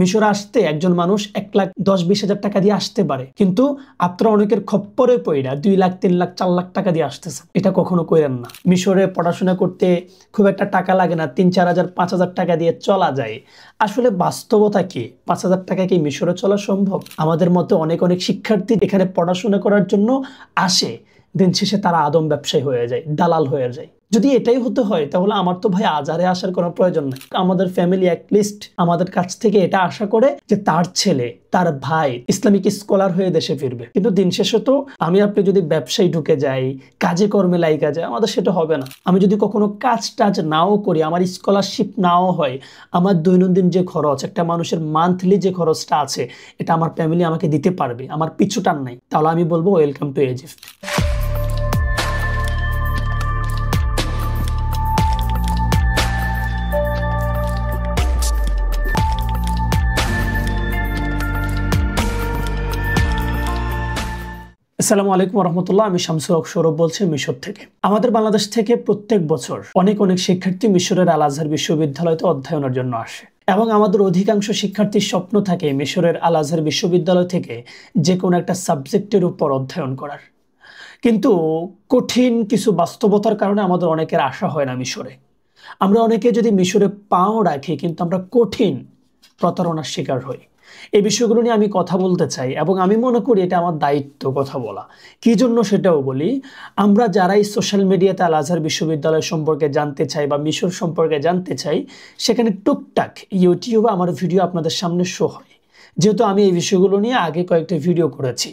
মিশরে আসতে একজন মানুষ 1,10,20,000 টাকা দিয়ে আসতে পারে, কিন্তু আপনারা অনেকের খপ্পরে পড়া 2 লাখ 3 লাখ 4 লাখ টাকা দিয়ে আসতেছে। এটা কখনো করেন না। মিশরে পড়াশোনা করতে খুব একটা টাকা লাগে না, 3-4 হাজার 5,000 টাকা দিয়ে চলা যায়। আসলে বাস্তবতা কি? 5,000 টাকা কি মিশরে চলা সম্ভব? আমাদের মতো অনেক শিক্ষার্থী এখানে পড়াশোনা করার জন্য আসে, দিন শেষে তারা আদম ব্যবসায়ী হয়ে যায়, দালাল হয়ে যায়। যদি এটাই হতে হয় তাহলে আমার তো ভাই আজহারে আসার কোনো প্রয়োজন নাই। আমাদের ফ্যামিলি অ্যাটলিস্ট আমাদের কাছ থেকে এটা আশা করে যে তার ছেলে, তার ভাই ইসলামিক স্কলার হয়ে দেশে ফিরবে। কিন্তু দিন শেষে তো আমি আপনি যদি ব্যবসায় ঢুকে যাই, কাজে কর্মে লাইগা যায়, আমাদের সেটা হবে না। আমি যদি কখনো কাজ টাজ নাও করি, আমার স্কলারশিপ নাও হয়, আমার দৈনন্দিন যে খরচ, একটা মানুষের মান্থলি যে খরচটা আছে, এটা আমার ফ্যামিলি আমাকে দিতে পারবে, আমার পিছু টান নাই, তাহলে আমি বলবো ওয়েলকাম টু ইজিপ্ট। আসসালামু আলাইকুম রহমতুল্লাহ। আমি শামসুল হক সৌরভ বলছি মিশর থেকে। আমাদের বাংলাদেশ থেকে প্রত্যেক বছর অনেক শিক্ষার্থী মিশরের আল আজহার বিশ্ববিদ্যালয়তে অধ্যয়নের জন্য আসে, এবং আমাদের অধিকাংশ শিক্ষার্থীর স্বপ্ন থাকে মিশরের আল আজহার বিশ্ববিদ্যালয় থেকে যে কোনো একটা সাবজেক্টের উপর অধ্যয়ন করার। কিন্তু কঠিন কিছু বাস্তবতার কারণে আমাদের অনেকের আশা হয় না মিশরে। আমরা অনেকে যদি মিশরে পাও রাখি, কিন্তু আমরা কঠিন প্রতারণার শিকার হই। এই বিষয়গুলো নিয়ে আমি কথা বলতে চাই, এবং আমি মনে করি এটা আমার দায়িত্ব কথা বলা। কি জন্য সেটাও বলি। আমরা যারাই সোশ্যাল মিডিয়াতে আল আজহার বিশ্ববিদ্যালয় সম্পর্কে জানতে চাই বা মিশর সম্পর্কে জানতে চাই, সেখানে টুকটাক ইউটিউবে আমার ভিডিও আপনাদের সামনে শো হয়। যেহেতু আমি এই বিষয়গুলো নিয়ে আগে কয়েকটা ভিডিও করেছি,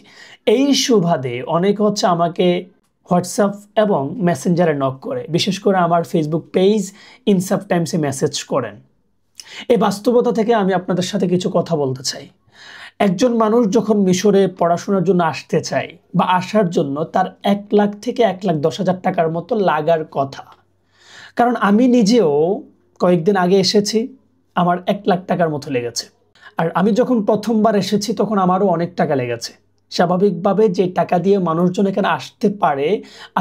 এই সুবাদে অনেক আমাকে হোয়াটসঅ্যাপ এবং মেসেঞ্জারে নক করে, বিশেষ করে আমার ফেসবুক পেজ ইনসাফ টাইমসে মেসেজ করেন। এই বাস্তবতা থেকে আমি আপনাদের সাথে কিছু কথা বলতে চাই। একজন মানুষ যখন মিশরে পড়াশোনার জন্য আসতে চায় বা আসার জন্য, তার 1 লাখ থেকে 1,10,000 টাকার মতো লাগার কথা। কারণ আমি নিজেও কয়েকদিন আগে এসেছি, আমার 1 লাখ টাকার মতো লেগেছে। আর আমি যখন প্রথমবার এসেছি তখন আমারও অনেক টাকা লেগেছে। স্বাভাবিকভাবে যে টাকা দিয়ে মানুষজন এখানে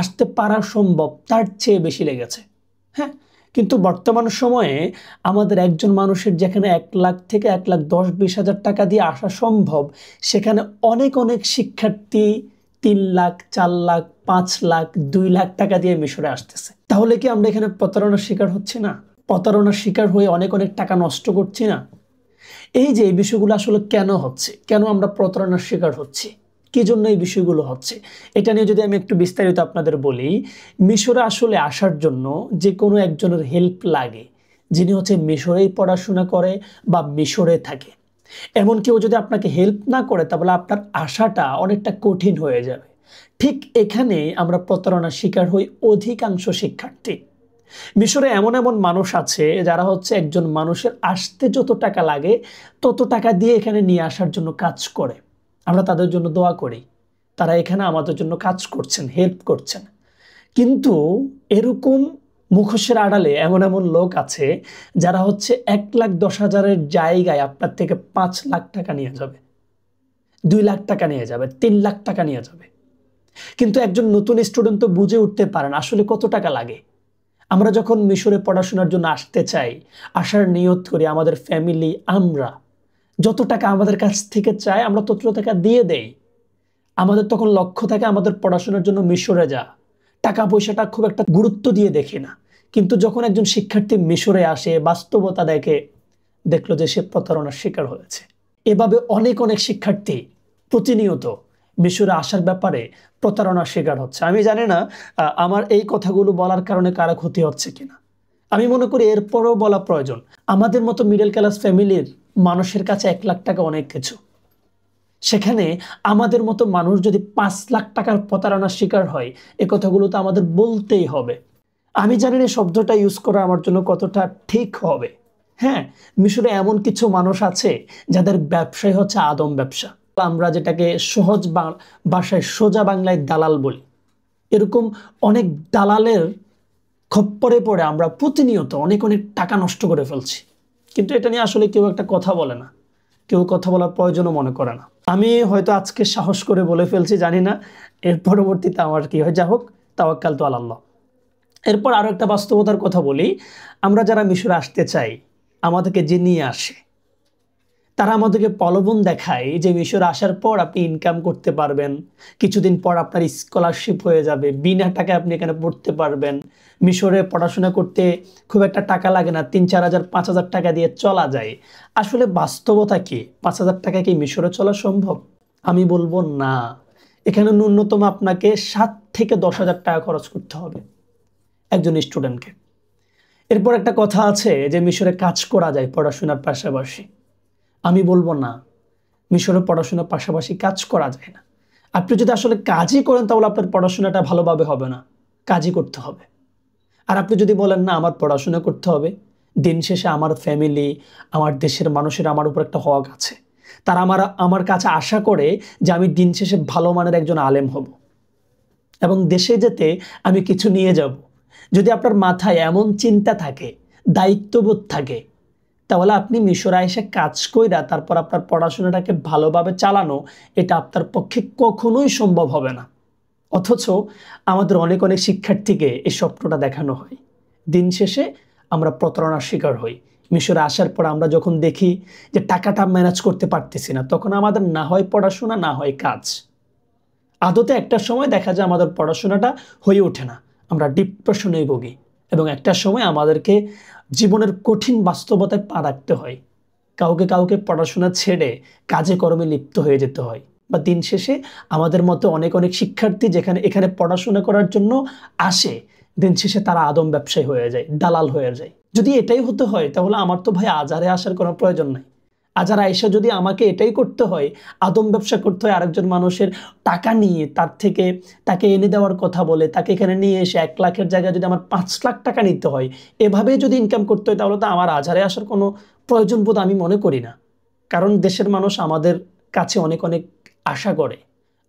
আসতে পারা সম্ভব, তার চেয়ে বেশি লেগেছে। হ্যাঁ, কিন্তু বর্তমান সময়ে আমাদের একজন মানুষের যেখানে 1 লাখ থেকে 1,10,000-20,000 টাকা দিয়ে আসা সম্ভব, সেখানে অনেক শিক্ষার্থী 3 লাখ, 4 লাখ, 5 লাখ, 2 লাখ টাকা দিয়ে মিশরে আসতেছে। তাহলে কি আমরা এখানে প্রতারণার শিকার হচ্ছি না? প্রতারণার শিকার হয়ে অনেক টাকা নষ্ট করছি না? এই যে এই বিষয়গুলো আসলে কেন হচ্ছে, কেন আমরা প্রতারণার শিকার হচ্ছি, কি জন্য এই বিষয়গুলো হচ্ছে, এটা নিয়ে যদি আমি একটু বিস্তারিত আপনাদের বলি। মিশরে আসলে আসার জন্য যে কোনো একজনের হেল্প লাগে, যিনি মিশরেই পড়াশোনা করে বা মিশরে থাকে। এমন কেউ যদি আপনাকে হেল্প না করে, তাহলে আপনার আশাটা অনেকটা কঠিন হয়ে যাবে। ঠিক এখানে আমরা প্রতারণার শিকার হই অধিকাংশ শিক্ষার্থী। মিশরে এমন মানুষ আছে যারা একজন মানুষের আসতে যত টাকা লাগে তত টাকা দিয়ে এখানে নিয়ে আসার জন্য কাজ করে। আমরা তাদের জন্য দোয়া করি, তারা এখানে আমাদের জন্য কাজ করছেন, হেল্প করছেন। কিন্তু এরকম মুখোশের আড়ালে এমন লোক আছে যারা 1,10,000-এর জায়গায় আপনার থেকে 5 লাখ টাকা নিয়ে যাবে, 2 লাখ টাকা নিয়ে যাবে, 3 লাখ টাকা নিয়ে যাবে। কিন্তু একজন নতুন স্টুডেন্ট তো বুঝে উঠতে পারেন আসলে কত টাকা লাগে। আমরা যখন মিশরে পড়াশোনার জন্য আসতে চাই, আসার নিয়ত করি, আমাদের ফ্যামিলি আমরা যত টাকা আমাদের কাছ থেকে চায় আমরা তত টাকা দিয়ে দেই। আমাদের তখন লক্ষ্য থাকে আমাদের পড়াশোনার জন্য মিশরে যা, টাকা পয়সাটা খুব একটা গুরুত্ব দিয়ে দেখি না। কিন্তু যখন একজন শিক্ষার্থী মিশরে আসে, বাস্তবতা দেখলো যে সে প্রতারণার শিকার হয়েছে। এভাবে অনেক শিক্ষার্থী প্রতিনিয়ত মিশরে আসার ব্যাপারে প্রতারণার শিকার হচ্ছে। আমি জানি না আমার এই কথাগুলো বলার কারণে কারো ক্ষতি হচ্ছে কিনা। আমি মনে করি এরপরও বলা প্রয়োজন। আমাদের মতো মিডল ক্লাস ফ্যামিলির মানুষের কাছে 1 লাখ টাকা অনেক কিছু। সেখানে আমাদের মতো মানুষ যদি 5 লাখ টাকার প্রতারণার শিকার হয়, এই কথাগুলো তো আমাদের বলতেই হবে। আমি জানি না শব্দটা ইউজ করা আমার জন্য কতটা ঠিক হবে। হ্যাঁ, মিশরে এমন কিছু মানুষ আছে যাদের ব্যবসায় আদম ব্যবসা। আমরা যেটাকে সহজ ভাষায় সোজা বাংলায় দালাল বলি। এরকম অনেক দালালের খপ্পরে পড়ে আমরা প্রতিনিয়ত অনেক টাকা নষ্ট করে ফেলছি। কিন্তু এটা নিয়ে আসলে কেউ একটা কথা বলে না, কেউ কথা বলার প্রয়োজনও মনে করে না। আমি হয়তো আজকে সাহস করে বলে ফেলছি, জানি না এর পরবর্তীতে আমার কি হয়। যা হোক, তাওয়াক্কাল তু আলাল্লাহ। এরপর আরো একটা বাস্তবতার কথা বলি। আমরা যারা মিশরে আসতে চাই, আমাদেরকে যে নিয়ে আসে, তারা আমাদেরকে প্রলোভন দেখায় যে মিশরে আসার পর আপনি ইনকাম করতে পারবেন, কিছুদিন পর আপনার স্কলারশিপ হয়ে যাবে, বিনা টাকায় আপনি এখানে পড়তে পারবেন, মিশরে পড়াশোনা করতে খুব একটা টাকা লাগে না, 3-4 হাজার 5,000 টাকা দিয়ে চলা যায়। আসলে বাস্তবতা কি? 5,000 টাকা কি মিশরে চলা সম্ভব? আমি বলবো না। এখানে ন্যূনতম আপনাকে 7 থেকে 10,000 টাকা খরচ করতে হবে একজন স্টুডেন্টকে। এরপর একটা কথা আছে যে মিশরে কাজ করা যায় পড়াশোনার পাশাপাশি। আমি বলবো না, মিশরে পড়াশোনার পাশাপাশি কাজ করা যায় না। আপনি যদি আসলে কাজই করেন তাহলে আপনার পড়াশোনাটা ভালোভাবে হবে না, কাজই করতে হবে। আর আপনি যদি বলেন না আমার পড়াশোনা করতে হবে, দিন শেষে আমার ফ্যামিলি, আমার দেশের মানুষের আমার উপর একটা হক আছে, তারা আমার কাছে আশা করে যে আমি দিন শেষে ভালো মানের একজন আলেম হব এবং দেশে যেতে আমি কিছু নিয়ে যাব। যদি আপনার মাথায় এমন চিন্তা থাকে, দায়িত্ববোধ থাকে, তাহলে আপনি মিশরে এসে কাজ কইরা তারপর আপনার পড়াশোনাটাকে ভালোভাবে চালানো, এটা আপনার পক্ষে কখনোই সম্ভব হবে না। অথচ আমাদের অনেক অনেক শিক্ষার্থীকে এই স্বপ্নটা দেখানো হয়। দিন শেষে আমরা প্রতারণার শিকার হই। মিশরে আসার পর আমরা যখন দেখি যে টাকাটা ম্যানেজ করতে পারতেছি না, তখন আমাদের না হয় পড়াশোনা, না হয় কাজ। আদতে একটা সময় দেখা যায় আমাদের পড়াশোনাটা হয়ে ওঠে না, আমরা ডিপ্রেশনে ভুগি এবং একটা সময় আমাদেরকে জীবনের কঠিন বাস্তবতায় পা রাখতে হয়। কাউকে কাউকে পড়াশোনা ছেড়ে কাজে কর্মে লিপ্ত হয়ে যেতে হয়। বা দিন শেষে আমাদের মতো অনেক অনেক শিক্ষার্থী যেখানে এখানে পড়াশোনা করার জন্য আসে, দিন শেষে তারা আদম ব্যবসায়ী হয়ে যায়, দালাল হয়ে যায়। যদি এটাই হতে হয় তাহলে আমার তো ভাই আজহারে আসার কোনো প্রয়োজন নাই। আজহার আয়েশা যদি আমাকে এটাই করতে হয়, আদম ব্যবসা করতে হয়, আরেকজন মানুষের টাকা নিয়ে তার থেকে তাকে এনে দেওয়ার কথা বলে তাকে এখানে নিয়ে এসে 1 লাখের জায়গায় যদি আমার 5 লাখ টাকা নিতে হয়, এভাবে যদি ইনকাম করতে হয়, তাহলে তো আমার আজহারে আসার কোনো প্রয়োজন বোধ আমি মনে করি না। কারণ দেশের মানুষ আমাদের কাছে অনেক অনেক আশা করে,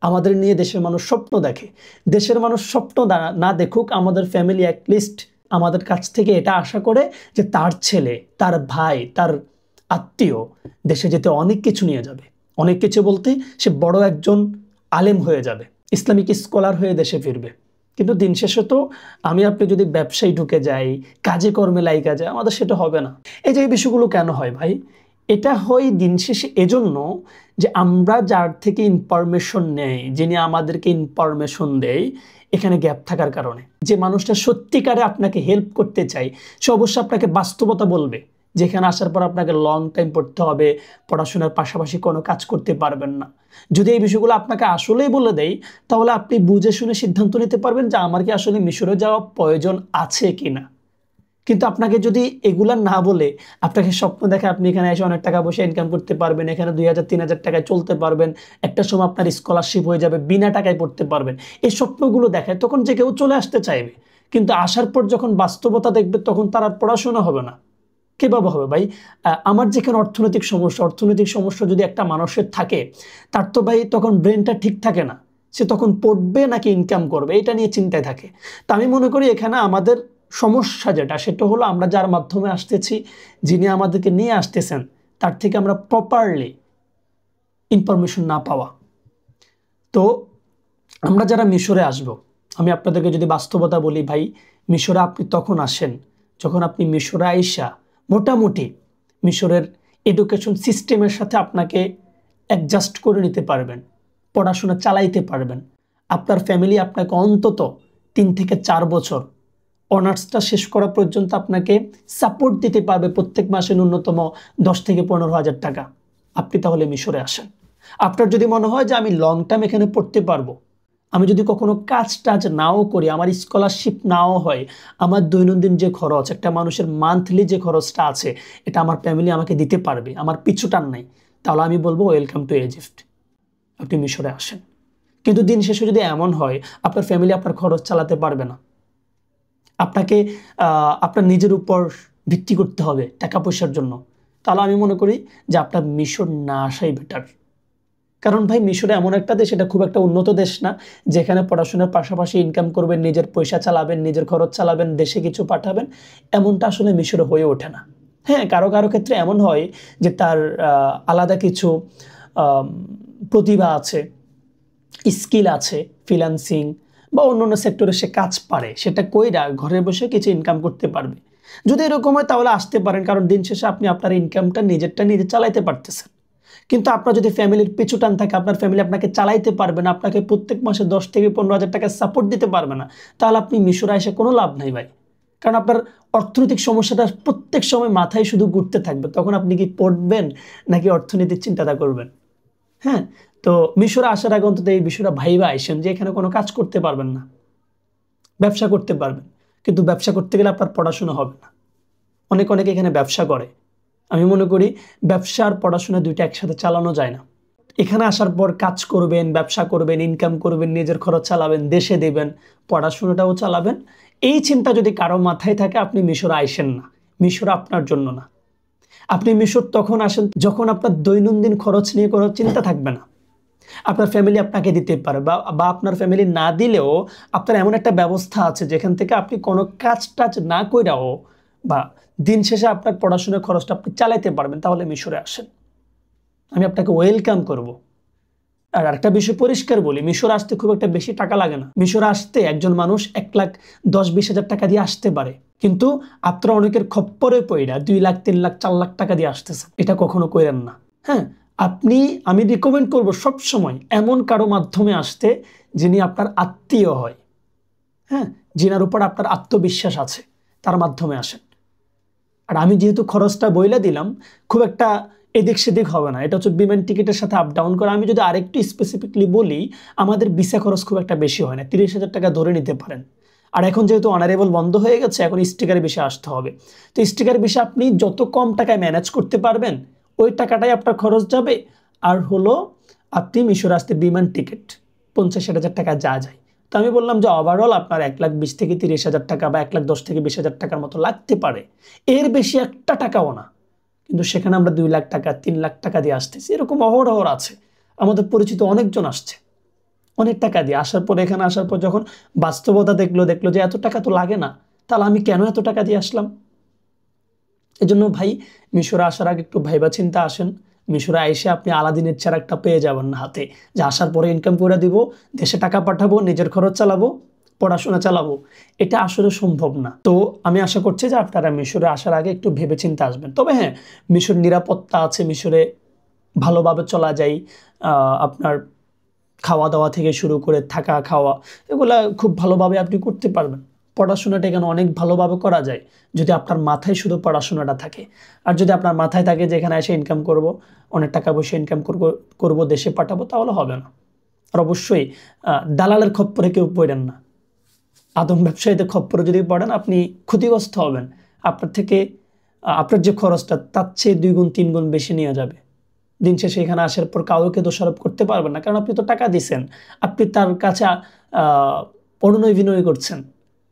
আমাদের নিয়ে দেশের মানুষ স্বপ্ন দেখে। দেশের মানুষ স্বপ্ন না দেখুক, আমাদের ফ্যামিলি অ্যাটলিস্ট আমাদের কাছ থেকে এটা আশা করে যে তার ছেলে, তার ভাই, তার আত্মীয় দেশে যেতে অনেক কিছু নিয়ে যাবে। অনেক কিছু বলতে সে বড় একজন আলেম হয়ে যাবে, ইসলামিক স্কলার হয়ে দেশে ফিরবে। কিন্তু দিন শেষে তো আমি আপনি যদি ব্যবসায় ঢুকে যাই, কাজে কর্মে লাইগা যায়, আমাদের সেটা হবে না। এই যে এই বিষয়গুলো কেন হয় ভাই? এটা হয় দিন শেষে এজন্য যে আমরা যার থেকে ইনফরমেশন নেই, যিনি আমাদেরকে ইনফরমেশন দেয়, এখানে গ্যাপ থাকার কারণে। যে মানুষটা সত্যিকারে আপনাকে হেল্প করতে চায় সে অবশ্যই আপনাকে বাস্তবতা বলবে, যেখানে আসার পর আপনাকে লং টাইম পড়তে হবে, পড়াশোনার পাশাপাশি কোনো কাজ করতে পারবেন না। যদি এই বিষয়গুলো আপনাকে আসলেই বলে দেয়, তাহলে আপনি বুঝে শুনে সিদ্ধান্ত নিতে পারবেন যে আমার কি আসলে মিশরে যাওয়া প্রয়োজন আছে কিনা। কিন্তু আপনাকে যদি এগুলা না বলে আপনাকে স্বপ্ন দেখে আপনি এখানে এসে অনেক টাকা পয়সা ইনকাম করতে পারবেন, এখানে 2,000-3,000 টাকায় চলতে পারবেন, একটা সময় আপনার স্কলারশিপ হয়ে যাবে, বিনা টাকায় পড়তে পারবেন, এই স্বপ্নগুলো দেখায়, তখন যে কেউ চলে আসতে চাইবে। কিন্তু আসার পর যখন বাস্তবতা দেখবে তখন তার আর পড়াশোনা হবে না। কিভাবে হবে ভাই? আমার যেখানে অর্থনৈতিক সমস্যা যদি একটা মানুষের থাকে, তার তো ভাই তখন ব্রেনটা ঠিক থাকে না, সে তখন পড়বে নাকি ইনকাম করবে এটা নিয়ে চিন্তায় থাকে। তা আমি মনে করি এখানে আমাদের সমস্যা যেটা, সেটা হলো আমরা যার মাধ্যমে আসতেছি, যিনি আমাদেরকে নিয়ে আসতেছেন, তার থেকে আমরা প্রপারলি ইনফরমেশন না পাওয়া। তো আমরা যারা মিশরে আসব, আমি আপনাদেরকে যদি বাস্তবতা বলি ভাই, মিশরে আপনি তখন আসেন যখন আপনি মিশরে আইসা মোটামুটি মিশরের এডুকেশন সিস্টেমের সাথে আপনাকে অ্যাডজাস্ট করে নিতে পারবেন, পড়াশোনা চালাইতে পারবেন। আপনার ফ্যামিলি আপনাকে অন্তত 3 থেকে 4 বছর অনার্সটা শেষ করা পর্যন্ত আপনাকে সাপোর্ট দিতে পারবে, প্রত্যেক মাসে ন্যূনতম 10 থেকে 15,000 টাকা। আপনি তাহলে মিশরে আসেন। আপনার যদি মনে হয় যে আমি লং টাইম এখানে পড়তে পারবো, আমি যদি কখনো কাজ টাজ নাও করি, আমার স্কলারশিপ নাও হয়, আমার দৈনন্দিন যে খরচ, একটা মানুষের মান্থলি যে খরচটা আছে, এটা আমার ফ্যামিলি আমাকে দিতে পারবে, আমার পিছুটান নাই, তাহলে আমি বলবো ওয়েলকাম টু ইজিপ্ট, আপনি মিশরে আসেন। কিন্তু দিন শেষে যদি এমন হয় আপনার ফ্যামিলি আপনার খরচ চালাতে পারবে না, আপনাকে আপনার নিজের উপর ভিত্তি করতে হবে টাকা পয়সার জন্য, তাহলে আমি মনে করি যে আপনার মিশর না আসাই বেটার। কারণ ভাই মিশরে এমন একটা দেশ, এটা খুব একটা উন্নত দেশ না যেখানে পড়াশোনার পাশাপাশি ইনকাম করবেন, নিজের পয়সা চালাবেন, নিজের খরচ চালাবেন, দেশে কিছু পাঠাবেন, এমনটা আসলে মিশরে হয়ে ওঠে না। হ্যাঁ, কারো কারো ক্ষেত্রে এমন হয় যে তার আলাদা কিছু প্রতিভা আছে, স্কিল আছে, ফ্রিল্যান্সিং বা অন্যান্য সেক্টরে সে কাজ পারে, সেটা কইরা ঘরে বসে কিছু ইনকাম করতে পারবে। যদি এরকম হয় তাহলে আসতে পারেন, কারণ দিন শেষে আপনি আপনার ইনকামটা নিজেরটা নিজে চালাইতে পারতেছেন। কিন্তু আপনার যদি ফ্যামিলির পিছু টান থাকে, আপনার ফ্যামিলি আপনাকে চালাইতে পারবে না, আপনাকে প্রত্যেক মাসে 10 থেকে 15,000 টাকা সাপোর্ট দিতে পারবে না, তাহলে আপনি মিশরে এসে কোনো লাভ নাই ভাই। কারণ আপনার অর্থনৈতিক সমস্যাটা প্রত্যেক সময় মাথায় শুধু ঘুরতে থাকবে। তখন আপনি কি পড়বেন নাকি অর্থনীতির চিন্তাটা করবেন? হ্যাঁ, তো মিশরে আসার আগে অন্তত এই বিষয়টা ভাইবা আইসেন যে এখানে কোনো কাজ করতে পারবেন না, ব্যবসা করতে পারবেন, কিন্তু ব্যবসা করতে গেলে আপনার পড়াশোনা হবে না। অনেকে এখানে ব্যবসা করে। আমি মনে করি ব্যবসা আর পড়াশোনা দুইটা একসাথে চালানো যায় না। এখানে আসার পর কাজ করবেন, ব্যবসা করবেন, ইনকাম করবেন, নিজের খরচ চালাবেন, দেশে দেবেন, পড়াশোনাটাও চালাবেন। এই চিন্তা যদি কারো মাথায় থাকে, আপনি মিশরে আইসেন না। মিশর আপনার জন্য না। আপনি মিশর তখন আসেন যখন আপনার দৈনন্দিন খরচ নিয়ে কোনো চিন্তা থাকবে না। আপনার ফ্যামিলি আপনাকে দিতে পারে, বা আপনার ফ্যামিলি না দিলেও আপনার এমন একটা ব্যবস্থা আছে যেখান থেকে আপনি কোনো কাজ টাজ না কইরাও বা দিন শেষে আপনার পড়াশোনার খরচটা আপনি চালাইতে পারবেন। তাহলে মিশরে আসেন, আমি আপনাকে ওয়েলকাম করব। আর একটা বিষয় পরিষ্কার বলি, মিশর আসতে খুব একটা বেশি টাকা লাগে না। মিশর আসতে একজন মানুষ 1,10,20,000 টাকা দিয়ে আসতে পারে, কিন্তু আপনারা অনেকের খপ্পরে পইরা 2 লাখ, 3 লাখ, 4 লাখ টাকা দিয়ে আসতেছে। এটা কখনো কইরেন না। হ্যাঁ, আমি রিকমেন্ড করব সব সময় এমন কারো মাধ্যমে আসতে যিনি আপনার আত্মীয় হয়, হ্যাঁ, যিনার উপর আপনার আত্মবিশ্বাস আছে, তার মাধ্যমে আসেন। আর আমি যেহেতু খরচটা বইলা দিলাম, খুব একটা এদিক সেদিক হবে না। এটা হচ্ছে বিমান টিকিটের সাথে আপ ডাউন করা। আমি যদি আরেকটু স্পেসিফিকলি বলি, আমাদের ভিসা খরচ খুব একটা বেশি হয় না, 30,000 টাকা ধরে নিতে পারেন। আর এখন যেহেতু অনারেবল বন্ধ হয়ে গেছে, এখন স্টিকার ভিসা আসতে হবে। তো স্টিকার ভিসা আপনি যত কম টাকায় ম্যানেজ করতে পারবেন, ওই টাকাটাই আপনার খরচ যাবে। আর হলো আপনি মিশর আসতে বিমান টিকিট 50,000 টাকা যা যায়। তো আমি বললাম যে ওভারঅল আপনার 1,20,000 থেকে 30,000 টাকা বা 1,10,000 থেকে 20,000 টাকার মতো লাগতে পারে, এর বেশি একটা টাকাও না। কিন্তু সেখানে আমরা 2 লাখ টাকা, 3 লাখ টাকা দিয়ে আসতেছি, এরকম অহরহ আছে। আমাদের পরিচিত অনেকজন আসছে অনেক টাকা দিয়ে। আসার পর এখানে আসার পর যখন বাস্তবতা দেখলো যে এত টাকা তো লাগে না, তাহলে আমি কেন এত টাকা দিয়ে আসলাম? এজন্য ভাই, মিশরে আসার আগে একটু ভাইবা চিন্তা আসেন। মিশরে এসে আপনি আলাদিনের চেরাগটা পেয়ে যাবেন না হাতে, যে আসার পরে ইনকাম করে দিব, দেশে টাকা পাঠাবো, নিজের খরচ চালাবো, পড়াশোনা চালাবো। এটা আসলে সম্ভব না। তো আমি আশা করছি যে আপনারা মিশরে আসার আগে একটু ভেবে চিন্তে আসবেন। তবে হ্যাঁ, মিশর নিরাপত্তা আছে, মিশরে ভালোভাবে চলা যায়। আপনার খাওয়া দাওয়া থেকে শুরু করে থাকা খাওয়া, এগুলা খুব ভালোভাবে আপনি করতে পারবেন। পড়াশোনাটা এখানে অনেক ভালোভাবে করা যায় যদি আপনার মাথায় শুধু পড়াশোনাটা থাকে। আর যদি আপনার মাথায় থাকে যে এখানে এসে ইনকাম করব, অনেক টাকা পয়সা ইনকাম করব, দেশে পাঠাবো, তাহলে হবে না। আর অবশ্যই দালালের খপ্পরে কেউ পড়েন না। আদম ব্যবসায়ীতে খপ্পরে যদি পড়েন, আপনি ক্ষতিগ্রস্ত হবেন। আপনার থেকে আপনার যে খরচটা তার চেয়ে 2 গুণ 3 গুণ বেশি নিয়ে যাবে। দিন শেষে এখানে আসার পর কাউকে দোষারোপ করতে পারবেন না, কারণ আপনি তো টাকা দিচ্ছেন, আপনি তার কাছে অনুনয় বিনয় করছেন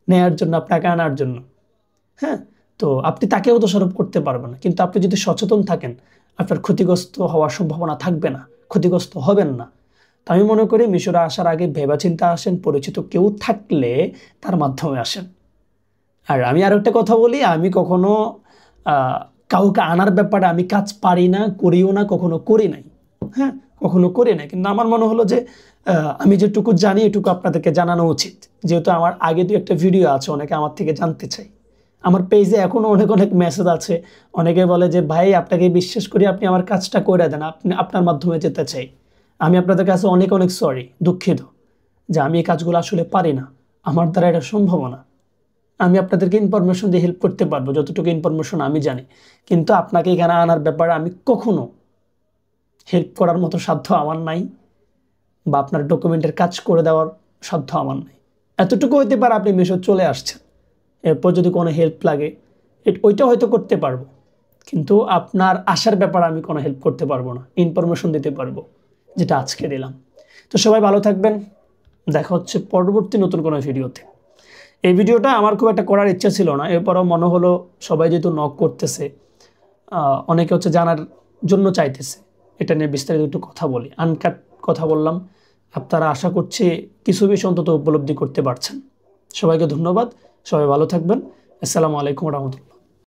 নেয়ার জন্য, আপনাকে আনার জন্য। হ্যাঁ, তো আপনি তাকেও দোষারোপ করতে পারবেন না। কিন্তু আপনি যদি সচেতন থাকেন, আপনার ক্ষতিগ্রস্ত হওয়ার সম্ভাবনা থাকবে না, ক্ষতিগ্রস্ত হবেন না। তো আমি মনে করি মিশরে আসার আগে ভেবা চিন্তা আসেন, পরিচিত কেউ থাকলে তার মাধ্যমে আসেন। আর আমি আরো একটা কথা বলি, আমি কখনো কাউকে আনার ব্যাপারে আমি কাজ পারি না, করিও না, কখনো করি নাই। হ্যাঁ, কখনো করি নাই। কিন্তু আমার মনে হলো যে আমি যেটুকু জানি এটুকু আপনাদেরকে জানানো উচিত। যেহেতু আমার আগে 2-1টা ভিডিও আছে, অনেকে আমার থেকে জানতে চাই। আমার পেজে এখনো অনেক মেসেজ আছে, অনেকে বলে যে ভাই আপনাকে বিশ্বাস করি, আপনি আমার কাজটা করে দেন, আপনার মাধ্যমে যেতে চাই। আমি আপনাদের কাছে অনেক সরি, দুঃখিত যে আমি এই কাজগুলো আসলে পারি না, আমার দ্বারা এটা সম্ভব না। আমি আপনাদেরকে ইনফরমেশন দিয়ে হেল্প করতে পারবো, যতটুকু ইনফরমেশন আমি জানি। কিন্তু আপনাকে এখানে আনার ব্যাপারে আমি কখনো হেল্প করার মতো সাধ্য আমার নাই, বা আপনার ডকুমেন্টের কাজ করে দেওয়ার সাধ্য আমার নাই। এতটুকু হইতে পারে আপনি মিশর চলে আসছেন, এরপর যদি কোনো হেল্প লাগে ওইটা হয়তো করতে পারবো, কিন্তু আপনার আসার ব্যাপারে আমি কোনো হেল্প করতে পারবো না। ইনফরমেশন দিতে পারবো যেটা আজকে দিলাম। তো সবাই ভালো থাকবেন, দেখা হচ্ছে পরবর্তী নতুন কোনো ভিডিওতে। এই ভিডিওটা আমার খুব একটা করার ইচ্ছা ছিল না, এরপরও মনে হলো সবাই যেহেতু নক করতেছে, অনেকে হচ্ছে জানার জন্য চাইতেছে, এটা নিয়ে বিস্তারিত একটু কথা বলি। আনকাট কথা বললাম, আপনারা আশা করছি কিছু বিষয় অন্তত উপলব্ধি করতে পারছেন। সবাইকে ধন্যবাদ, সবাই ভালো থাকবেন। আসসালামু আলাইকুম রহমতুল্লাহ।